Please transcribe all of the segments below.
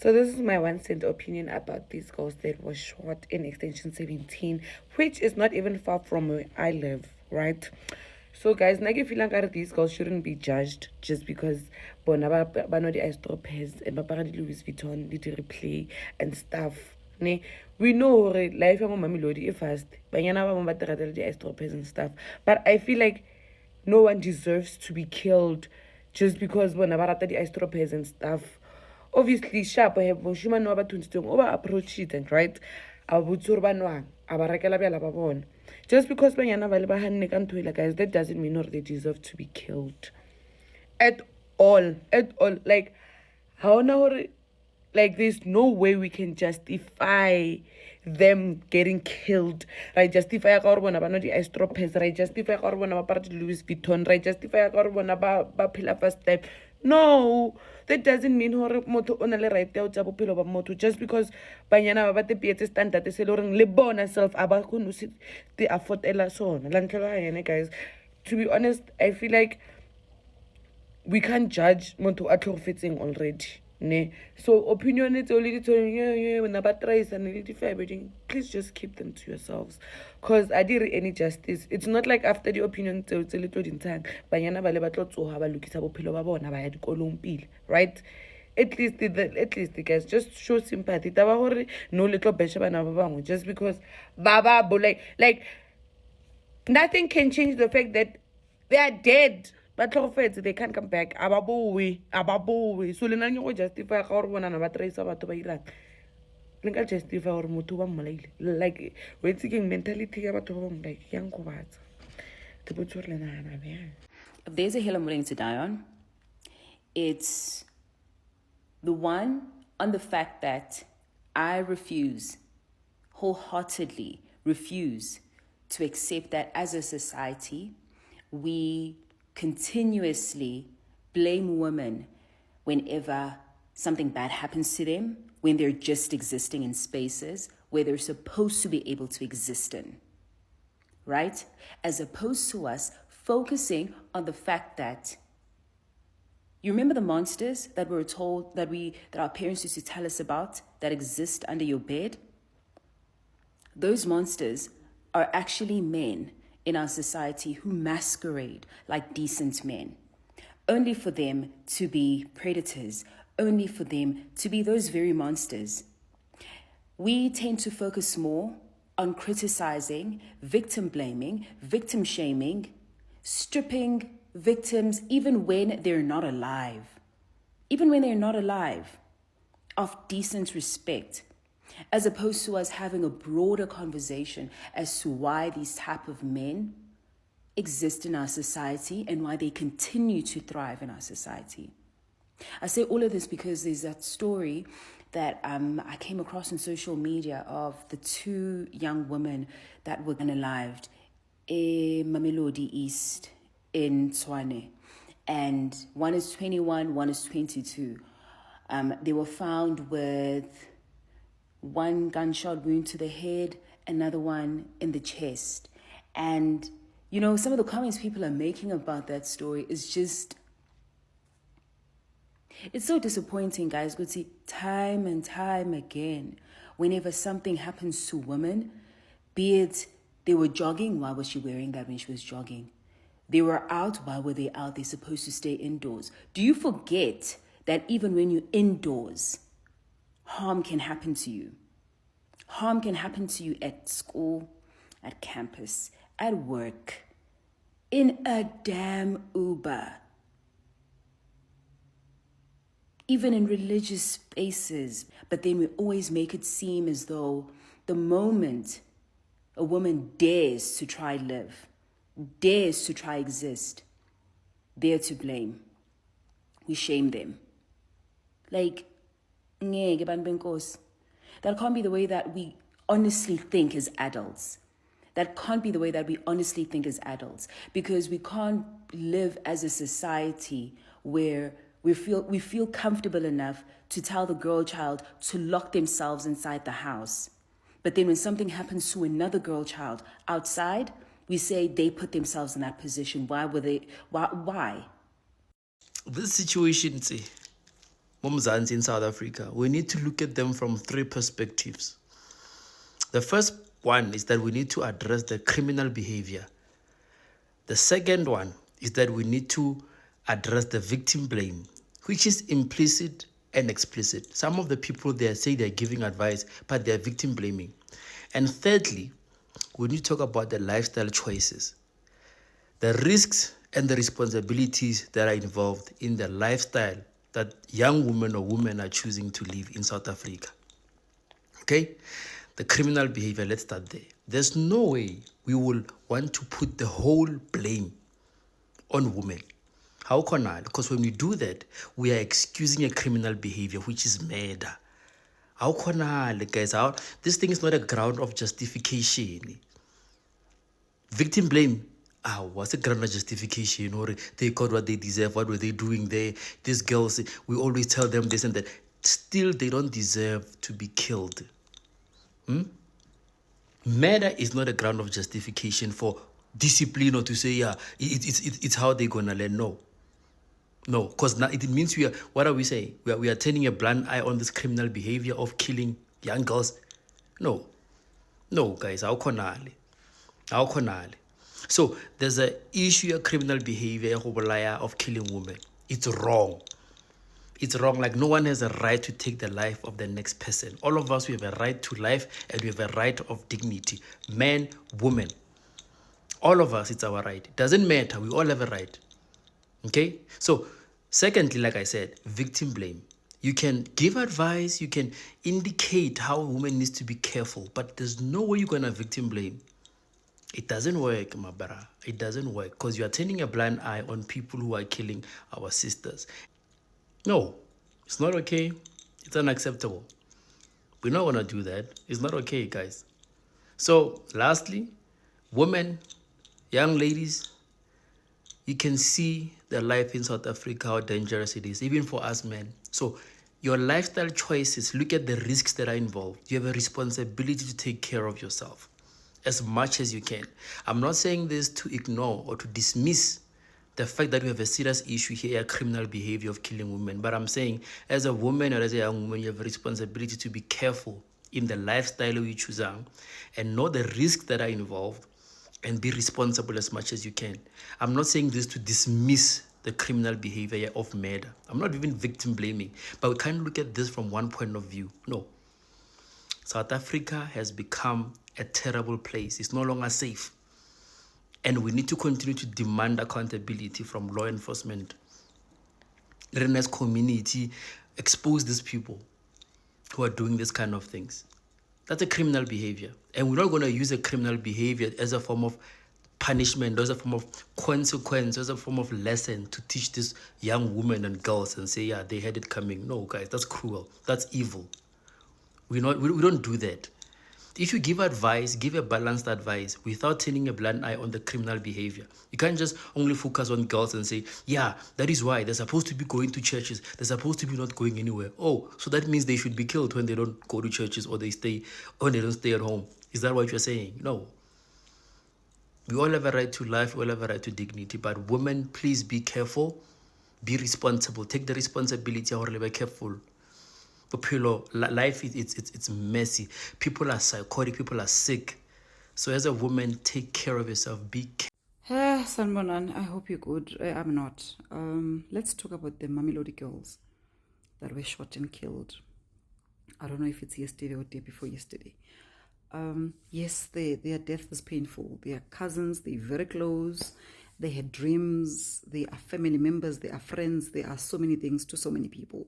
So this is my 1 cent opinion about these girls that was shot in Extension 17, which is not even far from where I live, right? So guys, I feel like these girls shouldn't be judged just because bona ba know the Astropes and ba para di Louis Vuitton, di replay and stuff. Ne, we know life ya Mamelodi is fast. Banyana ba mo ba tira di Astropes and stuff. But I feel like no one deserves to be killed just because bona ba rata di Astropes and stuff. Obviously sharp have moshimane wa bathuntsitseng over approach it, and right abutse ba nwang aba rekela bjala ba bona just because banyana ba le ba hanne ka nthoela, guys, that doesn't mean they deserve to be killed at all. Like how now, like there's no way we can justify them getting killed, right? Justify ka gore bona ba no di Astropes, right? Justify ka gore bona ba para di Louis Vuitton, right? Justify ka gore bona ba phela fast life. No, that doesn't mean hore motho o na le right ya tsa bophelo ba motho just because banyana ba te pietse standard se le reng le bona self aba khone se te affordela sona la ntlela yene. Guys, to be honest, I feel like we can't judge motho a tlhogofetseng already, ne? So opinion it's only when about tries and please just keep them to yourselves, because I did any justice. It's not like after the opinion it's a little in time banyana ba le ba tlo tsoga ba lokisa bophelo ba bona ba ya dikolong pile, right? At least the guys just show sympathy taba hore no little besha bana ba bangwe just because baba like nothing can change the fact that they are dead. But they can't come back. Ababowe. So lena go justify ga gore bona na ba trace batho ba irang. Le ka justify gore motho ba mmolaile. Like we're taking mentality ya batho ba bang like yang go batsa. The botho re lena na be. If there's a hill I'm willing to die on, it's the one on the fact that I wholeheartedly refuse to accept that as a society we continuously blame women whenever something bad happens to them, when they're just existing in spaces where they're supposed to be able to exist in, right? As opposed to us focusing on the fact that, you remember the monsters that we were told that our parents used to tell us about that exist under your bed? Those monsters are actually men in our society who masquerade like decent men, only for them to be predators, only for them to be those very monsters. We tend to focus more on criticizing, victim blaming, victim shaming, stripping victims even when they're not alive, of decent respect, as opposed to us having a broader conversation as to why these type of men exist in our society and why they continue to thrive in our society. I say all of this because there's that story that I came across on social media of the two young women that were unalived in Mamelodi East in Tshwane. And one is 21, one is 22. They were found with one gunshot wound to the head, another one in the chest. And, you know, some of the comments people are making about that story is just, it's so disappointing, guys. Go see time and time again, whenever something happens to women, be it they were jogging, why was she wearing that when she was jogging? They were out, why were they out? They're supposed to stay indoors. Do you forget that even when you're indoors, harm can happen to you? Harm can happen to you at school, at campus, at work, in a damn Uber, even in religious spaces. But then we always make it seem as though the moment a woman dares to try live, dares to try exist, they're to blame. We shame them. Like, that can't be the way that we honestly think as adults. That can't be the way that we honestly think as adults, because we can't live as a society where we feel comfortable enough to tell the girl child to lock themselves inside the house. But then when something happens to another girl child outside, we say they put themselves in that position. Why? This situation, Mzansi in South Africa, we need to look at them from three perspectives. The first one is that we need to address the criminal behavior. The second one is that we need to address the victim blame, which is implicit and explicit. Some of the people there say they're giving advice, but they're victim blaming. And thirdly, we need to talk about the lifestyle choices, the risks and the responsibilities that are involved in the lifestyle that young women or women are choosing to live in South Africa. Okay? The criminal behavior, let's start there. There's no way we will want to put the whole blame on women. How can I? Because when we do that, we are excusing a criminal behavior, which is murder. How can I, guys? This thing is not a ground of justification. Victim blame, what's a ground of justification? Or they got what they deserve, what were they doing there? These girls, we always tell them this and that. Still, they don't deserve to be killed. Murder is not a ground of justification for discipline or to say, yeah, it's how they're going to learn. No, because now it means what are we saying? We are turning a blind eye on this criminal behavior of killing young girls. No, guys, how conale? So there's an issue of criminal behavior of killing women. It's wrong. It's wrong. Like, no one has a right to take the life of the next person. All of us, we have a right to life and we have a right of dignity. Men, women. All of us, it's our right. It doesn't matter. We all have a right. Okay? So, secondly, like I said, victim blame. You can give advice. You can indicate how a woman needs to be careful. But there's no way you're going to victim blame. It doesn't work, my brother. It doesn't work because you are turning a blind eye on people who are killing our sisters. No, it's not okay. It's unacceptable. We're not going to do that. It's not okay, guys. So, lastly, women, young ladies, you can see the life in South Africa, how dangerous it is, even for us men. So, your lifestyle choices, look at the risks that are involved. You have a responsibility to take care of yourself as much as you can. I'm not saying this to ignore or to dismiss the fact that we have a serious issue here, a criminal behavior of killing women. But I'm saying, as a woman or as a young woman, you have a responsibility to be careful in the lifestyle you choose and know the risks that are involved and be responsible as much as you can. I'm not saying this to dismiss the criminal behavior of murder. I'm not even victim blaming, but we can't look at this from one point of view. No. South Africa has become a terrible place. It's no longer safe. And we need to continue to demand accountability from law enforcement. As community, expose these people who are doing this kind of things. That's a criminal behavior. And we're not going to use a criminal behavior as a form of punishment, as a form of consequence, as a form of lesson to teach these young women and girls and say, yeah, they had it coming. No, guys, that's cruel. That's evil. We don't do that. If you give advice, give a balanced advice without turning a blind eye on the criminal behavior. You can't just only focus on girls and say, yeah, that is why they're supposed to be going to churches. They're supposed to be not going anywhere. Oh, so that means they should be killed when they don't go to churches or they don't stay at home. Is that what you're saying? No. We all have a right to life. We all have a right to dignity. But women, please be careful. Be responsible. Take the responsibility. Or be careful. Life it's messy. People are psychotic. People are sick. So as a woman, take care of yourself. Be careful. Sanbonan, I hope you're good. I'm not. Let's talk about the Mamelodi girls that were shot and killed. I don't know if it's yesterday or day before yesterday. Yes, their death was painful. They are cousins. They're very close. They had dreams. They are family members. They are friends. They are so many things to so many people.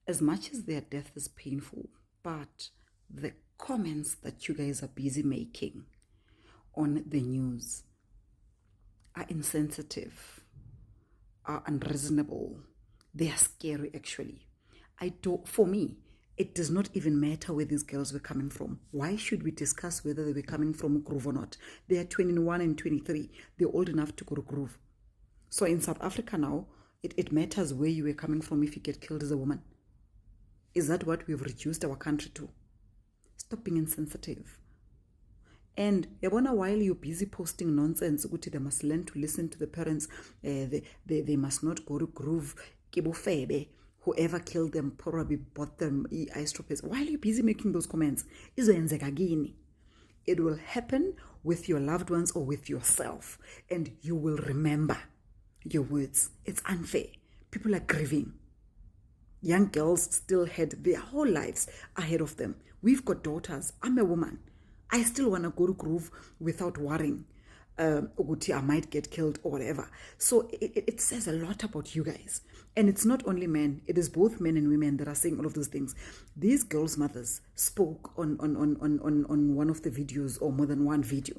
As much as their death is painful, but the comments that you guys are busy making on the news are insensitive, are unreasonable. They are scary, actually. For me, it does not even matter where these girls were coming from. Why should we discuss whether they were coming from Groove or not? They are 21 and 23. They're old enough to go to Groove. So in South Africa now, it matters where you were coming from if you get killed as a woman. Is that what we've reduced our country to? Stop being insensitive. And while you're busy posting nonsense, they must learn to listen to the parents. They must not go to Groove. whoever killed them probably bought them i-stroppers. While you're busy making those comments, izoyenzeka kini. It will happen with your loved ones or with yourself, and you will remember your words. It's unfair. People are grieving. Young girls still had their whole lives ahead of them. We've got daughters. I'm a woman. I still want to go to groove without worrying I might get killed or whatever. So it says a lot about you guys. And it's not only men, it is both men and women that are saying all of those things. These girls' mothers spoke on one of the videos, or more than one video.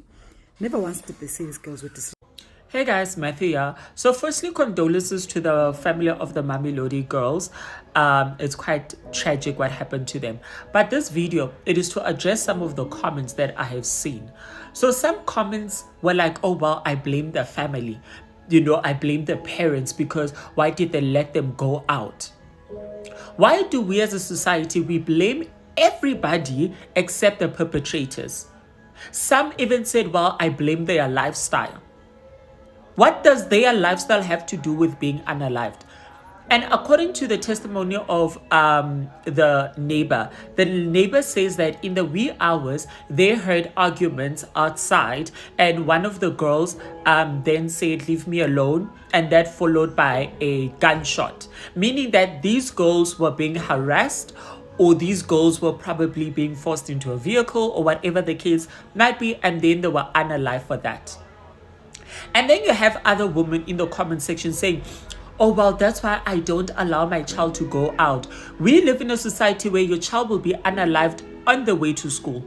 Never once did they say these girls were disrespected. Hey guys, Matthew here. So firstly, condolences to the family of the Mamelodi girls. It's quite tragic what happened to them. But this video, it is to address some of the comments that I have seen. So some comments were like, oh, well, I blame the family. I blame the parents because why did they let them go out? Why do we as a society, we blame everybody except the perpetrators? Some even said, well, I blame their lifestyle. What does their lifestyle have to do with being unalived? And according to the testimony of the neighbor says that in the wee hours, they heard arguments outside, and one of the girls then said, leave me alone, and that followed by a gunshot, meaning that these girls were being harassed, or these girls were probably being forced into a vehicle, or whatever the case might be, and then they were unalive for that. And then you have other women in the comment section saying, oh, well, that's why I don't allow my child to go out. We live in a society where your child will be unalived on the way to school.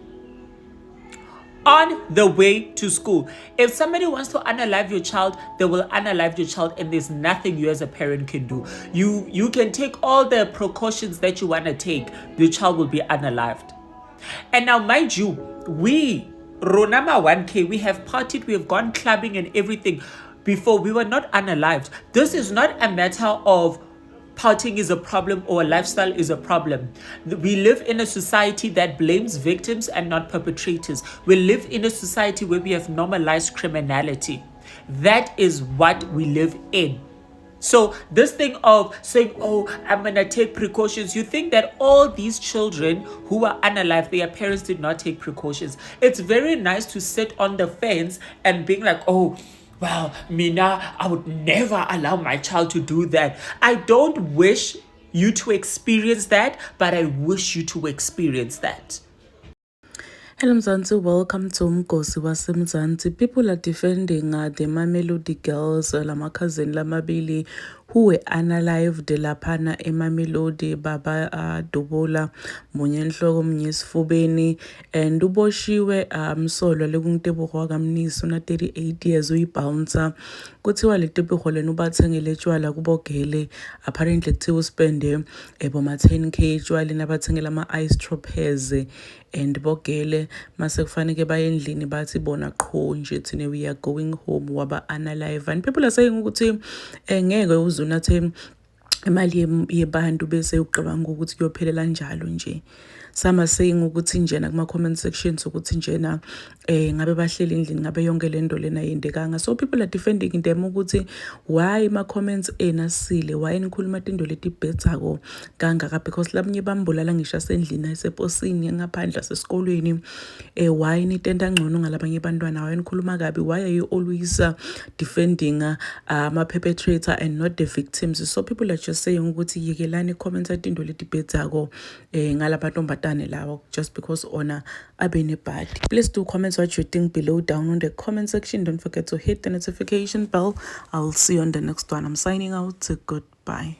On the way to school. If somebody wants to unalive your child, they will unalive your child, and there's nothing you as a parent can do. You can take all the precautions that you want to take. Your child will be unalived. And now, mind you, Ronama 1K, we have partied, we have gone clubbing and everything before. We were not unalived. This is not a matter of partying is a problem or a lifestyle is a problem. We live in a society that blames victims and not perpetrators. We live in a society where we have normalized criminality. That is what we live in. So this thing of saying, oh, I'm going to take precautions. You think that all these children who are unalived, their parents did not take precautions. It's very nice to sit on the fence and being like, oh, well, Mina, I would never allow my child to do that. I don't wish you to experience that, but I wish you to experience that. Hello Mzansi, welcome to Umgosi waseMzansi. People are defending the Mamelodi girls, lama cousin lamabili, who were unalived laphana eMamelodi, baba Dobola, munye enhloko munye esifubeni, and uboshiwe msolwa lekungitebogo kamnisi una 38 years uyibouncer. Kuthiwa le tebogo lena ubathengele tshwala kubogele, apparently kuthiwa uspende eboma 10k tshwala nabathengela ama-i-stroppers, and bogele mase kufanele baye endlini bathi bona qho nje thina we are going home waba unalive. And people are saying ukuthi ngeke uzunathe imali yebantu bese uqabanga ukuthi kuyophelela njalo nje. Some are saying ukuthi njena kuma comment sections ukuthi njena ngabe bahleli endlini ngabe yonke lento lena yendekanga. So people are defending them ukuthi why ma comments enasile, why nikhuluma into leti bhetsako kangaka, because labanye bambulala ngisho asendlini aseposini ngaphandle asesikolweni. Why nitenda ngcono ngalabanye bantwana, why nikhuluma kabi, why are you always defending ama perpetrator and not the victims? So people are just saying ukuthi yekelani comments into leti bhetsako ngalabantu just because honor abene bad. Please do comment what you think below down on the comment section. Don't forget to hit the notification bell. I will see you on the next one. I'm signing out. Goodbye.